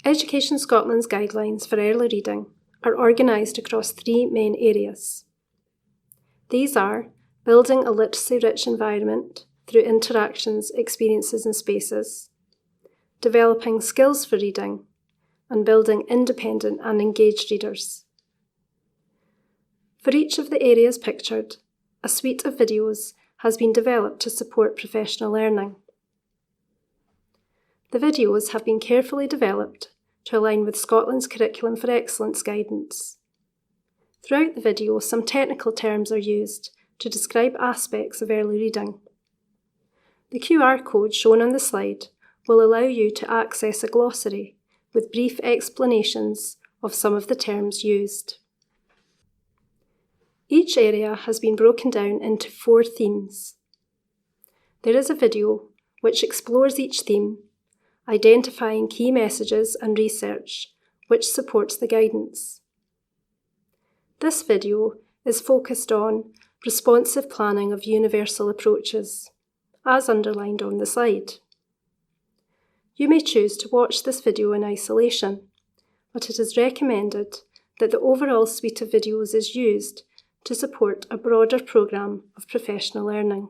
Education Scotland's guidelines for early reading are organised across three main areas. These are building a literacy-rich environment through interactions, experiences and spaces, developing skills for reading, and building independent and engaged readers. For each of the areas pictured, a suite of videos has been developed to support professional learning. The videos have been carefully developed to align with Scotland's Curriculum for Excellence guidance. Throughout the video, some technical terms are used to describe aspects of early reading. The QR code shown on the slide will allow you to access a glossary with brief explanations of some of the terms used. Each area has been broken down into 4 themes. There is a video which explores each theme, identifying key messages and research which supports the guidance. This video is focused on responsive planning of universal approaches, as underlined on the slide. You may choose to watch this video in isolation, but it is recommended that the overall suite of videos is used to support a broader programme of professional learning.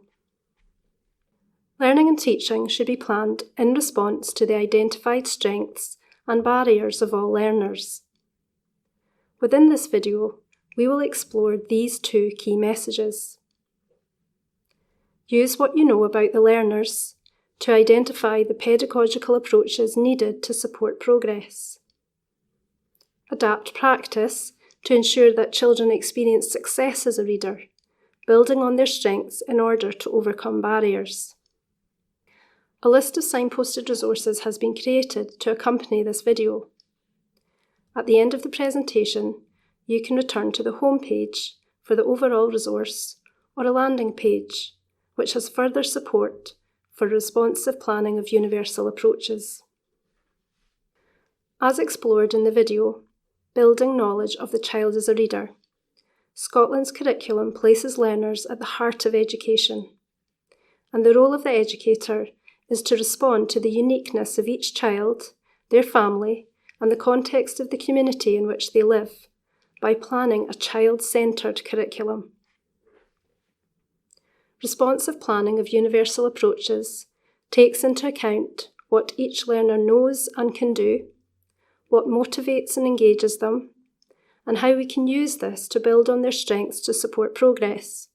Learning and teaching should be planned in response to the identified strengths and barriers of all learners. Within this video, we will explore these 2 key messages. Use what you know about the learners to identify the pedagogical approaches needed to support progress. Adapt practice to ensure that children experience success as a reader, building on their strengths in order to overcome barriers. A list of signposted resources has been created to accompany this video. At the end of the presentation, you can return to the home page for the overall resource or a landing page, which has further support for responsive planning of universal approaches. As explored in the video, Building Knowledge of the Child as a Reader, Scotland's curriculum places learners at the heart of education, and the role of the educator is to respond to the uniqueness of each child, their family, and the context of the community in which they live by planning a child-centred curriculum. Responsive planning of universal approaches takes into account what each learner knows and can do, what motivates and engages them, and how we can use this to build on their strengths to support progress.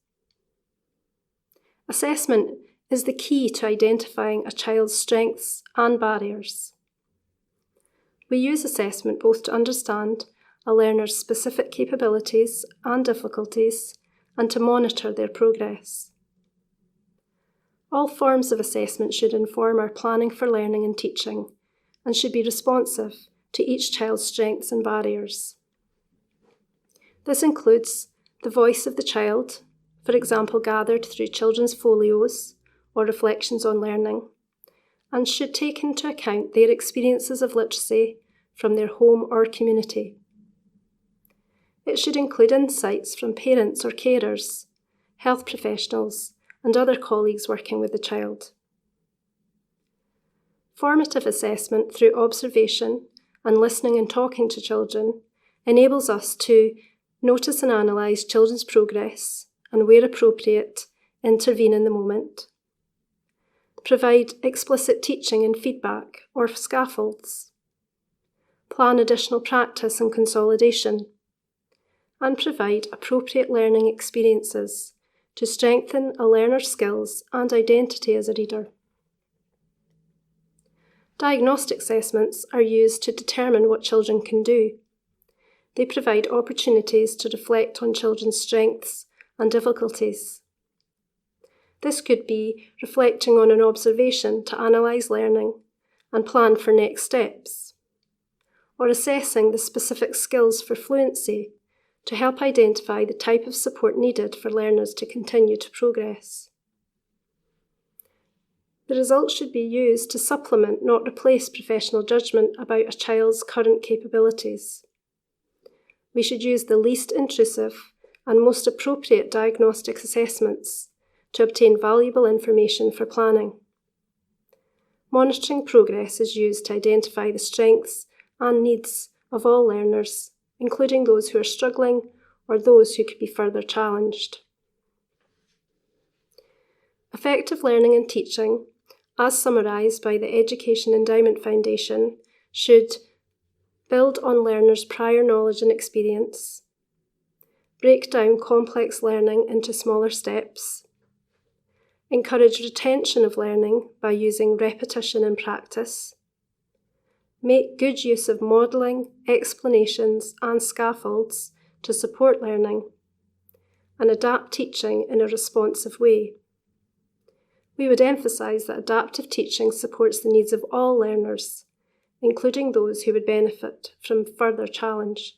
Assessment is the key to identifying a child's strengths and barriers. We use assessment both to understand a learner's specific capabilities and difficulties and to monitor their progress. All forms of assessment should inform our planning for learning and teaching and should be responsive to each child's strengths and barriers. This includes the voice of the child, for example gathered through children's folios or reflections on learning, and should take into account their experiences of literacy from their home or community. It should include insights from parents or carers, health professionals, and other colleagues working with the child. Formative assessment through observation and listening and talking to children enables us to notice and analyse children's progress and, where appropriate, intervene in the moment. Provide explicit teaching and feedback or scaffolds. Plan additional practice and consolidation. And provide appropriate learning experiences to strengthen a learner's skills and identity as a reader. Diagnostic assessments are used to determine what children can do. They provide opportunities to reflect on children's strengths and difficulties. This could be reflecting on an observation to analyse learning and plan for next steps, or assessing the specific skills for fluency to help identify the type of support needed for learners to continue to progress. The results should be used to supplement, not replace, professional judgment about a child's current capabilities. We should use the least intrusive and most appropriate diagnostic assessments to obtain valuable information for planning. Monitoring progress is used to identify the strengths and needs of all learners, including those who are struggling or those who could be further challenged. Effective learning and teaching, as summarised by the Education Endowment Foundation, should build on learners' prior knowledge and experience, break down complex learning into smaller steps, encourage retention of learning by using repetition and practice, make good use of modelling, explanations and scaffolds to support learning, and adapt teaching in a responsive way. We would emphasise that adaptive teaching supports the needs of all learners, including those who would benefit from further challenge.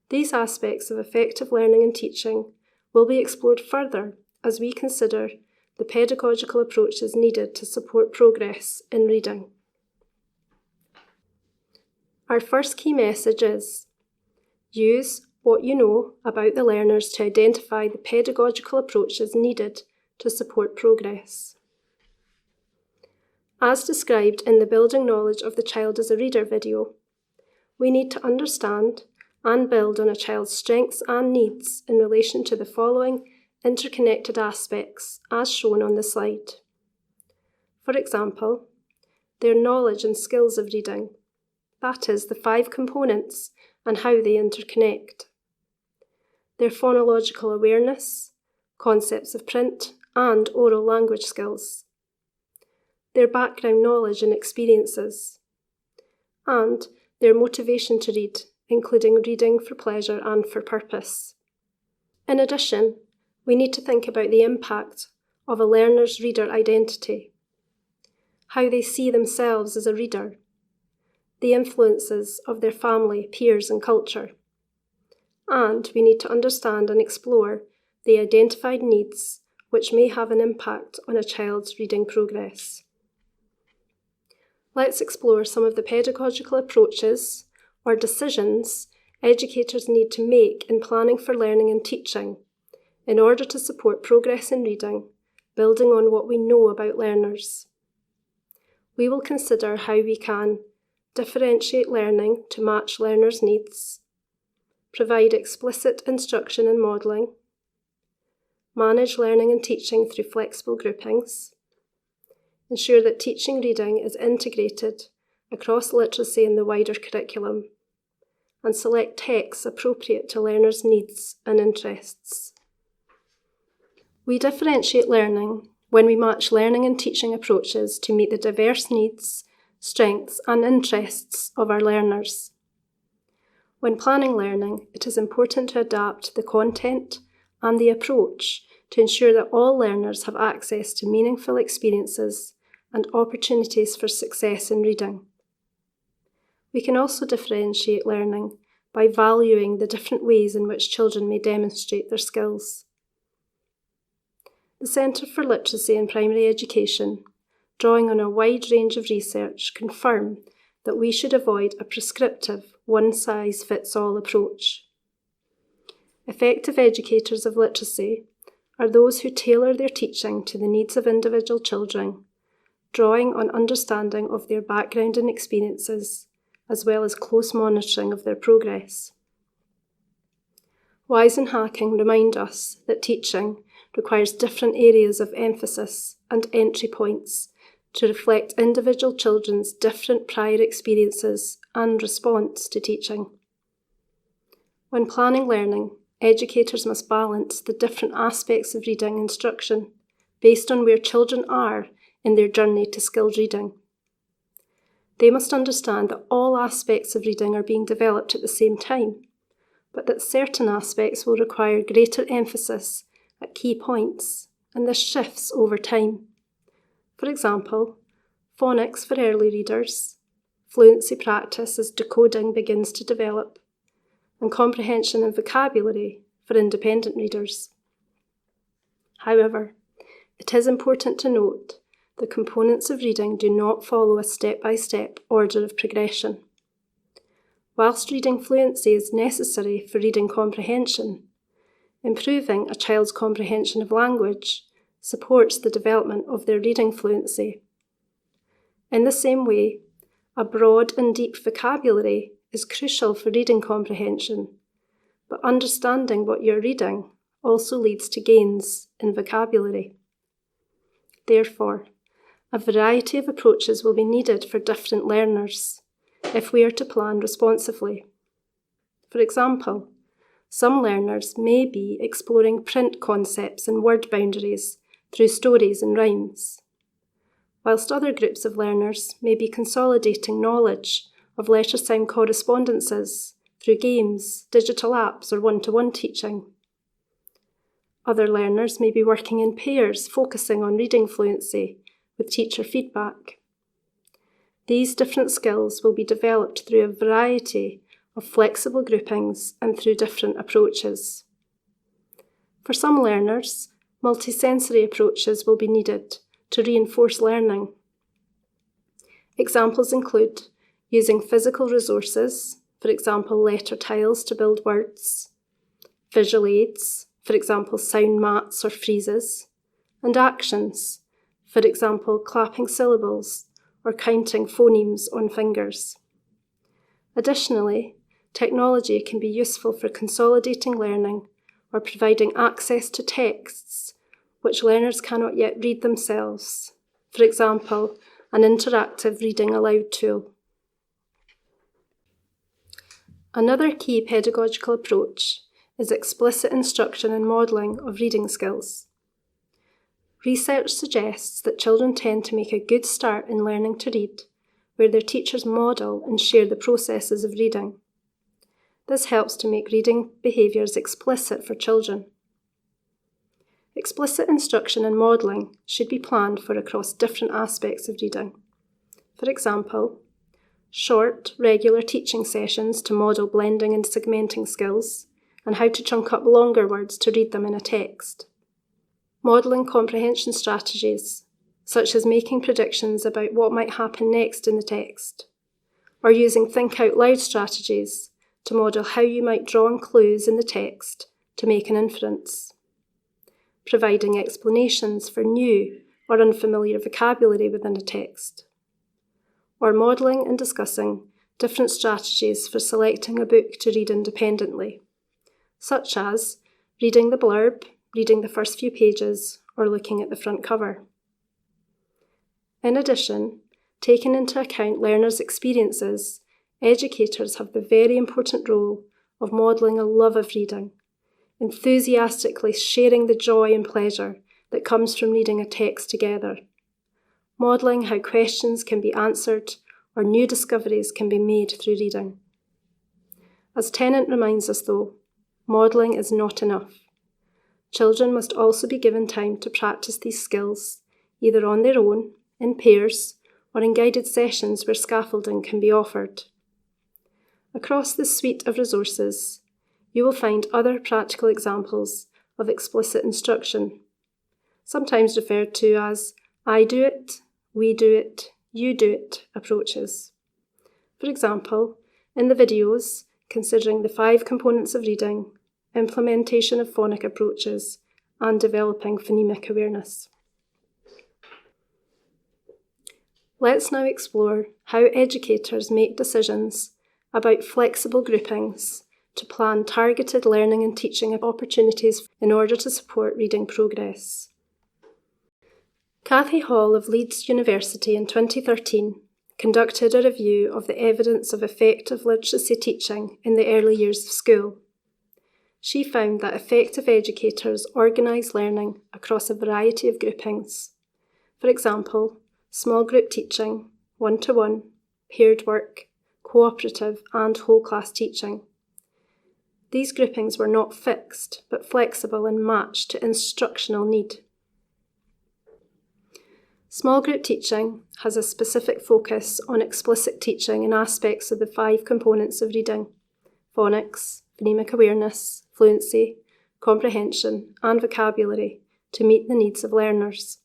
These aspects of effective learning and teaching will be explored further as we consider the pedagogical approaches needed to support progress in reading. Our first key message is: use what you know about the learners to identify the pedagogical approaches needed to support progress. As described in the Building Knowledge of the Child as a Reader video, we need to understand and build on a child's strengths and needs in relation to the following interconnected aspects as shown on the slide. For example, their knowledge and skills of reading, that is, the 5 components and how they interconnect. Their phonological awareness, concepts of print and oral language skills, their background knowledge and experiences, and their motivation to read, including reading for pleasure and for purpose. In addition, we need to think about the impact of a learner's reader identity, how they see themselves as a reader, the influences of their family, peers and culture, and we need to understand and explore the identified needs which may have an impact on a child's reading progress. Let's explore some of the pedagogical approaches or decisions educators need to make in planning for learning and teaching in order to support progress in reading, building on what we know about learners. We will consider how we can differentiate learning to match learners' needs, provide explicit instruction and modelling, manage learning and teaching through flexible groupings, ensure that teaching reading is integrated across literacy in the wider curriculum, and select texts appropriate to learners' needs and interests. We differentiate learning when we match learning and teaching approaches to meet the diverse needs, strengths and interests of our learners. When planning learning, it is important to adapt the content and the approach to ensure that all learners have access to meaningful experiences and opportunities for success in reading. We can also differentiate learning by valuing the different ways in which children may demonstrate their skills. The Centre for Literacy in Primary Education, drawing on a wide range of research, confirm that we should avoid a prescriptive, one-size-fits-all approach. Effective educators of literacy are those who tailor their teaching to the needs of individual children, drawing on understanding of their background and experiences, as well as close monitoring of their progress. Wise and Hacking remind us that teaching requires different areas of emphasis and entry points to reflect individual children's different prior experiences and response to teaching. When planning learning, educators must balance the different aspects of reading instruction based on where children are in their journey to skilled reading. They must understand that all aspects of reading are being developed at the same time, but that certain aspects will require greater emphasis at key points, and this shifts over time. For example, phonics for early readers, fluency practice as decoding begins to develop, and comprehension and vocabulary for independent readers. However, it is important to note the components of reading do not follow a step-by-step order of progression. Whilst reading fluency is necessary for reading comprehension, improving a child's comprehension of language supports the development of their reading fluency. In the same way, A broad and deep vocabulary is crucial for reading comprehension, but understanding what you're reading also leads to gains in vocabulary. Therefore, a variety of approaches will be needed for different learners if we are to plan responsively. For example, some learners may be exploring print concepts and word boundaries through stories and rhymes, whilst other groups of learners may be consolidating knowledge of letter-sound correspondences through games, digital apps, or one-to-one teaching. Other learners may be working in pairs, focusing on reading fluency with teacher feedback. These different skills will be developed through a variety of flexible groupings and through different approaches. For some learners, multisensory approaches will be needed to reinforce learning. Examples include using physical resources, for example letter tiles to build words, visual aids, for example sound mats or freezes, and actions, for example clapping syllables or counting phonemes on fingers. Additionally, technology can be useful for consolidating learning or providing access to texts which learners cannot yet read themselves, for example, an interactive reading aloud tool. Another key pedagogical approach is explicit instruction and modelling of reading skills. Research suggests that children tend to make a good start in learning to read where their teachers model and share the processes of reading. This helps to make reading behaviours explicit for children. Explicit instruction and modelling should be planned for across different aspects of reading. For example, short, regular teaching sessions to model blending and segmenting skills, and how to chunk up longer words to read them in a text. Modelling comprehension strategies, such as making predictions about what might happen next in the text, or using think out loud strategies to model how you might draw on clues in the text to make an inference. Providing explanations for new or unfamiliar vocabulary within a text, or modelling and discussing different strategies for selecting a book to read independently, such as reading the blurb, reading the first few pages, or looking at the front cover. In addition, taking into account learners' experiences, educators have the very important role of modelling a love of reading, enthusiastically sharing the joy and pleasure that comes from reading a text together, modelling how questions can be answered or new discoveries can be made through reading. As Tennant reminds us though, modelling is not enough. Children must also be given time to practice these skills, either on their own, in pairs, or in guided sessions where scaffolding can be offered. Across this suite of resources, you will find other practical examples of explicit instruction, sometimes referred to as I do it, we do it, you do it approaches. For example, in the videos, considering the 5 components of reading, implementation of phonic approaches, and developing phonemic awareness. Let's now explore how educators make decisions about flexible groupings to plan targeted learning and teaching opportunities in order to support reading progress. Cathy Hall of Leeds University in 2013 conducted a review of the evidence of effective literacy teaching in the early years of school. She found that effective educators organise learning across a variety of groupings. For example, small group teaching, one-to-one, paired work, cooperative and whole class teaching. These groupings were not fixed, but flexible and matched to instructional need. Small group teaching has a specific focus on explicit teaching in aspects of the 5 components of reading: phonics, phonemic awareness, fluency, comprehension, and vocabulary to meet the needs of learners.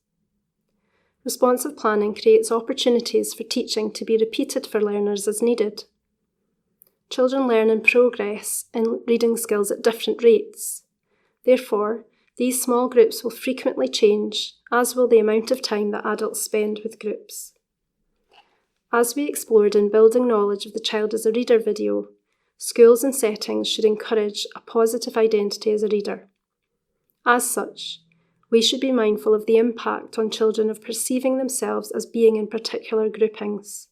Responsive planning creates opportunities for teaching to be repeated for learners as needed. Children learn and progress in reading skills at different rates. Therefore, these small groups will frequently change, as will the amount of time that adults spend with groups. As we explored in Building Knowledge of the Child as a Reader video, schools and settings should encourage a positive identity as a reader. As such, we should be mindful of the impact on children of perceiving themselves as being in particular groupings.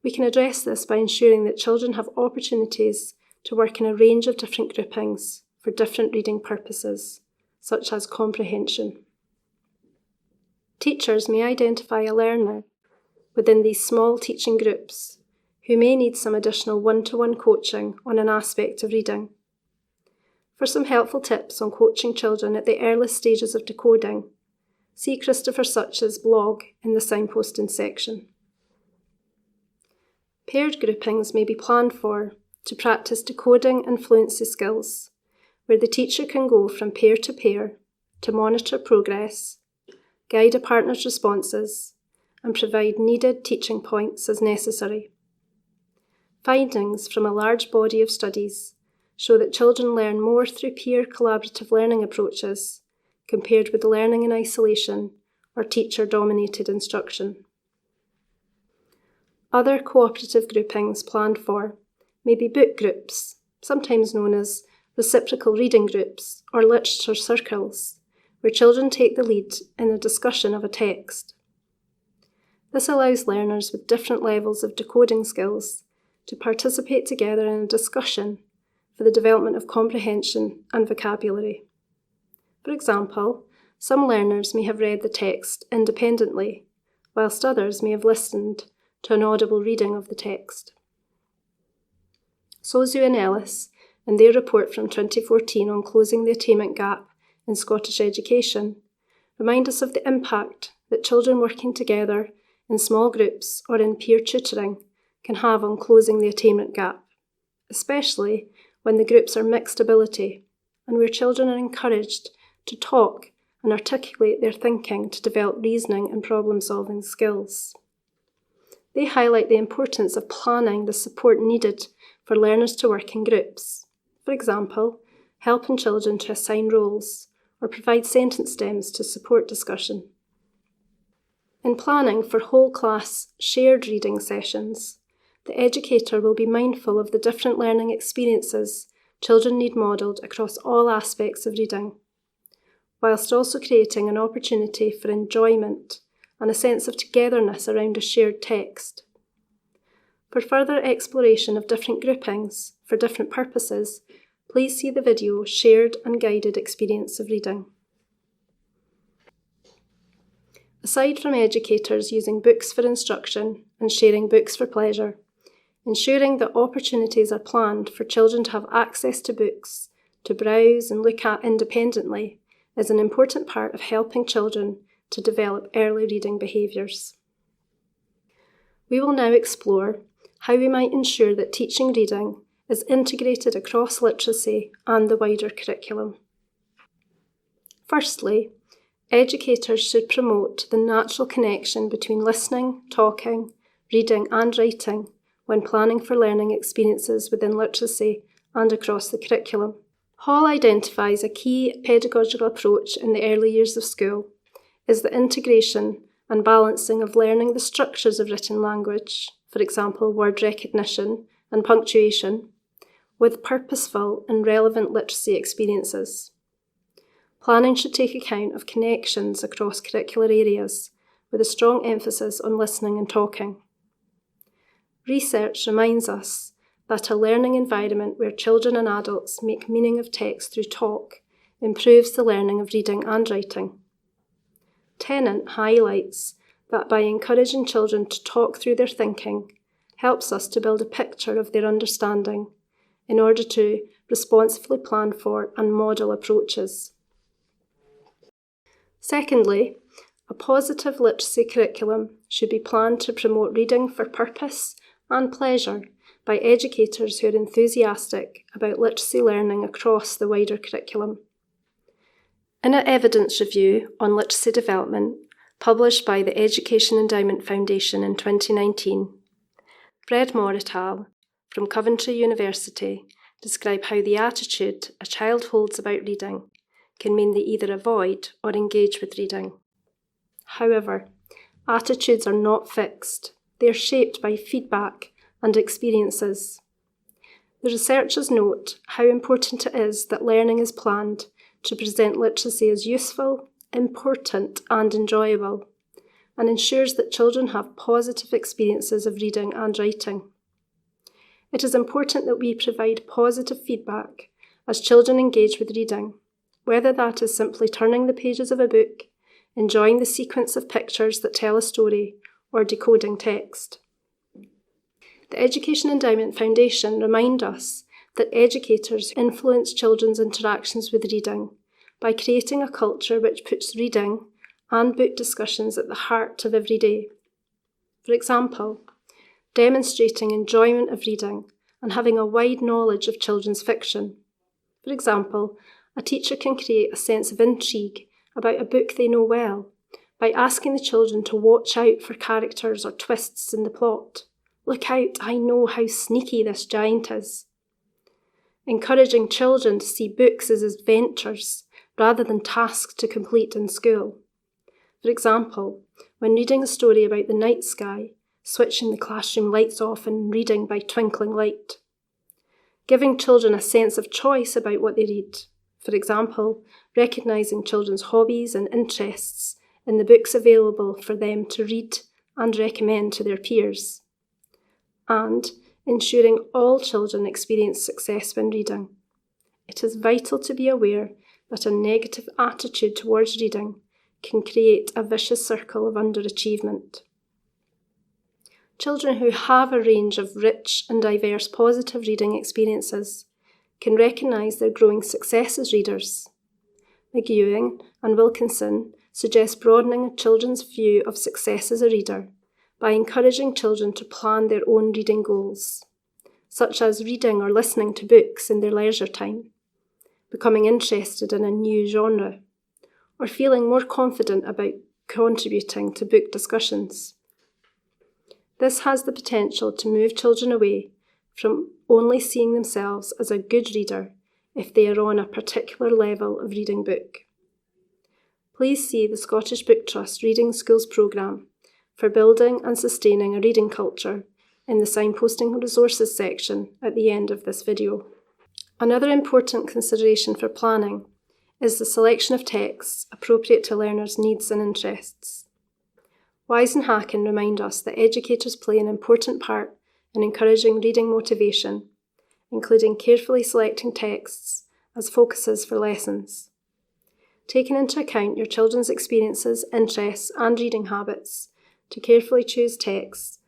We can address this by ensuring that children have opportunities to work in a range of different groupings for different reading purposes, such as comprehension. Teachers may identify a learner within these small teaching groups who may need some additional one-to-one coaching on an aspect of reading. For some helpful tips on coaching children at the earliest stages of decoding, see Christopher Such's blog in the signposting section. Paired groupings may be planned for to practice decoding and fluency skills, where the teacher can go from pair to monitor progress, guide a partner's responses, and provide needed teaching points as necessary. Findings from a large body of studies show that children learn more through peer collaborative learning approaches compared with learning in isolation or teacher-dominated instruction. Other cooperative groupings planned for may be book groups, sometimes known as reciprocal reading groups or literature circles, where children take the lead in a discussion of a text. This allows learners with different levels of decoding skills to participate together in a discussion for the development of comprehension and vocabulary. For example, some learners may have read the text independently, whilst others may have listened to an audible reading of the text. Sozu and Ellis, in their report from 2014 on closing the attainment gap in Scottish education, remind us of the impact that children working together in small groups or in peer tutoring can have on closing the attainment gap, especially when the groups are mixed ability and where children are encouraged to talk and articulate their thinking to develop reasoning and problem-solving skills. They highlight the importance of planning the support needed for learners to work in groups. For example, helping children to assign roles or provide sentence stems to support discussion. In planning for whole class shared reading sessions, the educator will be mindful of the different learning experiences children need modelled across all aspects of reading, whilst also creating an opportunity for enjoyment and a sense of togetherness around a shared text. For further exploration of different groupings for different purposes, please see the video Shared and Guided Experience of Reading. Aside from educators using books for instruction and sharing books for pleasure, ensuring that opportunities are planned for children to have access to books, to browse and look at independently, is an important part of helping children to develop early reading behaviours. We will now explore how we might ensure that teaching reading is integrated across literacy and the wider curriculum. Firstly, educators should promote the natural connection between listening, talking, reading and writing when planning for learning experiences within literacy and across the curriculum. Hall identifies a key pedagogical approach in the early years of school is the integration and balancing of learning the structures of written language, for example, word recognition and punctuation, with purposeful and relevant literacy experiences. Planning should take account of connections across curricular areas, with a strong emphasis on listening and talking. Research reminds us that a learning environment where children and adults make meaning of text through talk improves the learning of reading and writing. Tennant highlights that by encouraging children to talk through their thinking helps us to build a picture of their understanding in order to responsibly plan for and model approaches. Secondly, a positive literacy curriculum should be planned to promote reading for purpose and pleasure by educators who are enthusiastic about literacy learning across the wider curriculum. In an evidence review on literacy development published by the Education Endowment Foundation in 2019, Bredmore et al. From Coventry University describe how the attitude a child holds about reading can mean they either avoid or engage with reading. However, attitudes are not fixed, They are shaped by feedback and experiences. The researchers note how important it is that learning is planned to present literacy as useful, important, and enjoyable, and ensures that children have positive experiences of reading and writing. It is important that we provide positive feedback as children engage with reading, whether that is simply turning the pages of a book, enjoying the sequence of pictures that tell a story, or decoding text. The Education Endowment Foundation remind us that educators influence children's interactions with reading by creating a culture which puts reading and book discussions at the heart of every day. For example, demonstrating enjoyment of reading and having a wide knowledge of children's fiction. For example, a teacher can create a sense of intrigue about a book they know well by asking the children to watch out for characters or twists in the plot. Look out, I know how sneaky this giant is. Encouraging children to see books as adventures rather than tasks to complete in school. For example, when reading a story about the night sky, switching the classroom lights off and reading by twinkling light. Giving children a sense of choice about what they read. For example, recognising children's hobbies and interests in the books available for them to read and recommend to their peers. And ensuring all children experience success when reading. It is vital to be aware that a negative attitude towards reading can create a vicious circle of underachievement. Children who have a range of rich and diverse positive reading experiences can recognise their growing success as readers. McEwen and Wilkinson suggest broadening a children's view of success as a reader by encouraging children to plan their own reading goals, such as reading or listening to books in their leisure time, becoming interested in a new genre, or feeling more confident about contributing to book discussions. This has the potential to move children away from only seeing themselves as a good reader if they are on a particular level of reading book. Please see the Scottish Book Trust Reading Schools programme for building and sustaining a reading culture in the signposting resources section at the end of this video. Another important consideration for planning is the selection of texts appropriate to learners' needs and interests. Wise and Hacken remind us that educators play an important part in encouraging reading motivation, including carefully selecting texts as focuses for lessons. Taking into account your children's experiences, interests, and reading habits, to carefully choose texts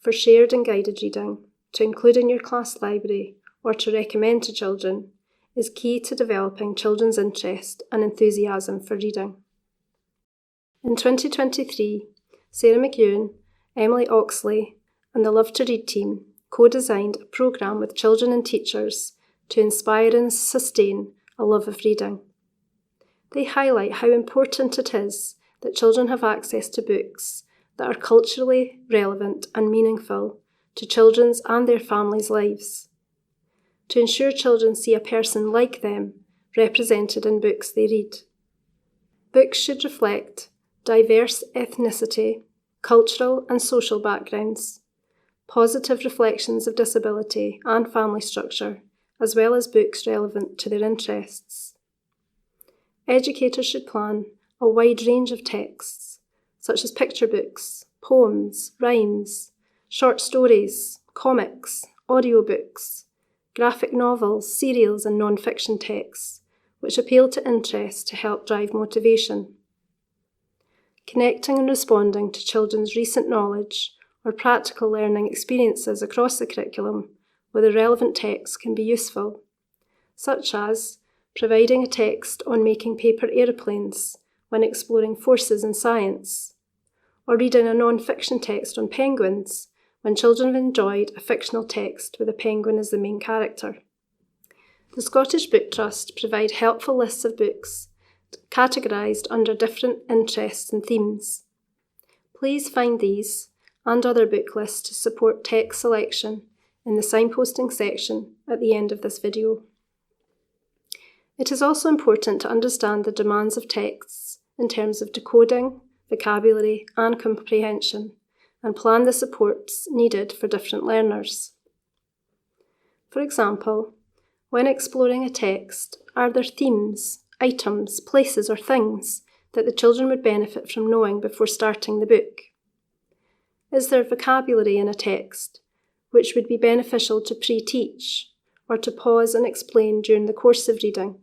for shared and guided reading, to include in your class library, or to recommend to children, is key to developing children's interest and enthusiasm for reading. In 2023, Sarah McEwen, Emily Oxley, and the Love to Read team co-designed a programme with children and teachers to inspire and sustain a love of reading. They highlight how important it is that children have access to books that are culturally relevant and meaningful to children's and their families' lives, to ensure children see a person like them represented in books they read. Books should reflect diverse ethnicity, cultural and social backgrounds, positive reflections of disability and family structure, as well as books relevant to their interests. Educators should plan a wide range of texts, such as picture books, poems, rhymes, short stories, comics, audiobooks, graphic novels, serials and non-fiction texts, which appeal to interest to help drive motivation. Connecting and responding to children's recent knowledge or practical learning experiences across the curriculum with a relevant text can be useful, such as providing a text on making paper aeroplanes when exploring forces in science, or reading a non-fiction text on penguins when children have enjoyed a fictional text with a penguin as the main character. The Scottish Book Trust provide helpful lists of books categorised under different interests and themes. Please find these and other book lists to support text selection in the signposting section at the end of this video. It is also important to understand the demands of texts in terms of decoding, vocabulary and comprehension and plan the supports needed for different learners. For example, when exploring a text, are there themes, items, places or things that the children would benefit from knowing before starting the book? Is there vocabulary in a text which would be beneficial to pre-teach or to pause and explain during the course of reading?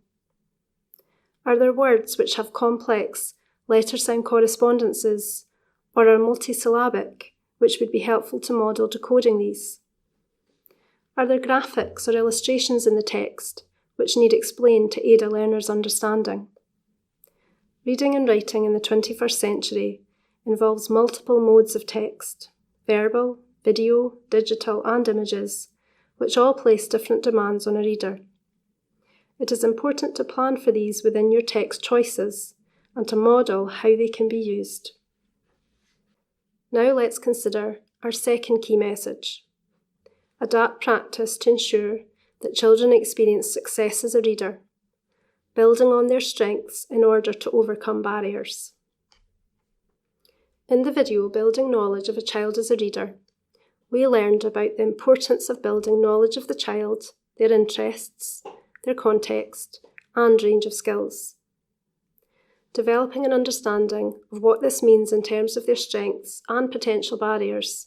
Are there words which have complex letter-sound correspondences or are multisyllabic, which would be helpful to model decoding these? Are there graphics or illustrations in the text which need explained to aid a learner's understanding? Reading and writing in the 21st century involves multiple modes of text, verbal, video, digital and images, which all place different demands on a reader. It is important to plan for these within your text choices and to model how they can be used. Now let's consider our second key message. Adapt practice to ensure that children experience success as a reader, building on their strengths in order to overcome barriers. In the video Building Knowledge of a Child as a Reader, we learned about the importance of building knowledge of the child, their interests, their context, and range of skills. Developing an understanding of what this means in terms of their strengths and potential barriers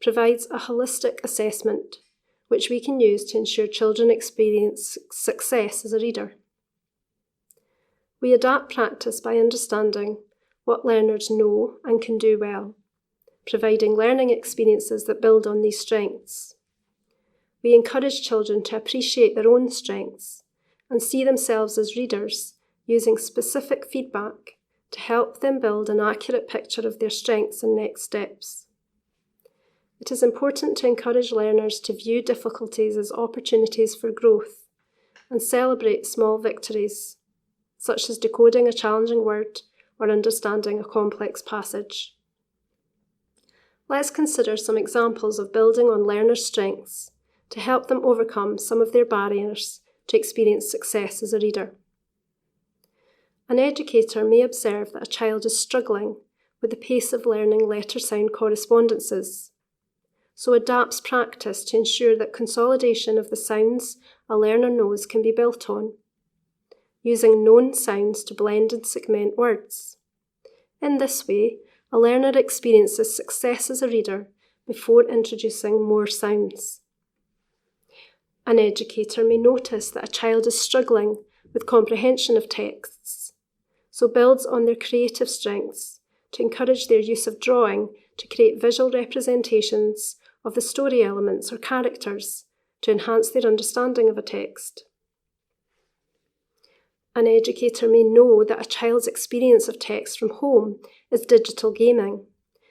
provides a holistic assessment which we can use to ensure children experience success as a reader. We adapt practice by understanding what learners know and can do well, providing learning experiences that build on these strengths. We encourage children to appreciate their own strengths and see themselves as readers, using specific feedback to help them build an accurate picture of their strengths and next steps. It is important to encourage learners to view difficulties as opportunities for growth and celebrate small victories, such as decoding a challenging word or understanding a complex passage. Let's consider some examples of building on learners' strengths to help them overcome some of their barriers to experience success as a reader. An educator may observe that a child is struggling with the pace of learning letter-sound correspondences, so adapts practice to ensure that consolidation of the sounds a learner knows can be built on, using known sounds to blend and segment words. In this way, a learner experiences success as a reader before introducing more sounds. An educator may notice that a child is struggling with comprehension of texts, so builds on their creative strengths to encourage their use of drawing to create visual representations of the story elements or characters to enhance their understanding of a text. An educator may know that a child's experience of text from home is digital gaming,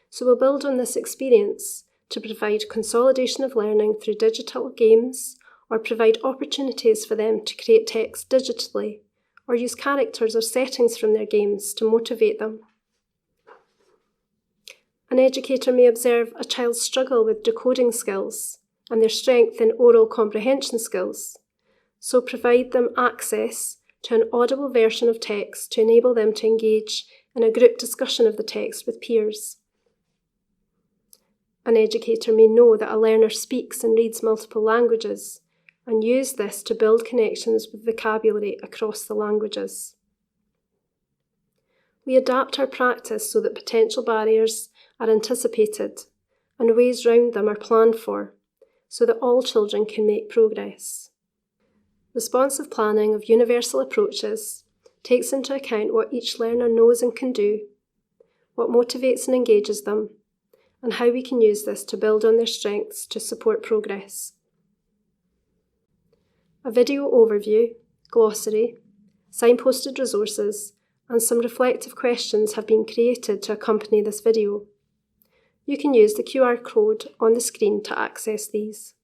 so will build on this experience to provide consolidation of learning through digital games or provide opportunities for them to create text digitally or use characters or settings from their games to motivate them. An educator may observe a child's struggle with decoding skills and their strength in oral comprehension skills, so provide them access to an audible version of text to enable them to engage in a group discussion of the text with peers. An educator may know that a learner speaks and reads multiple languages and use this to build connections with vocabulary across the languages. We adapt our practice so that potential barriers are anticipated and ways round them are planned for, so that all children can make progress. Responsive planning of universal approaches takes into account what each learner knows and can do, what motivates and engages them, and how we can use this to build on their strengths to support progress. A video overview, glossary, signposted resources, and some reflective questions have been created to accompany this video. You can use the QR code on the screen to access these.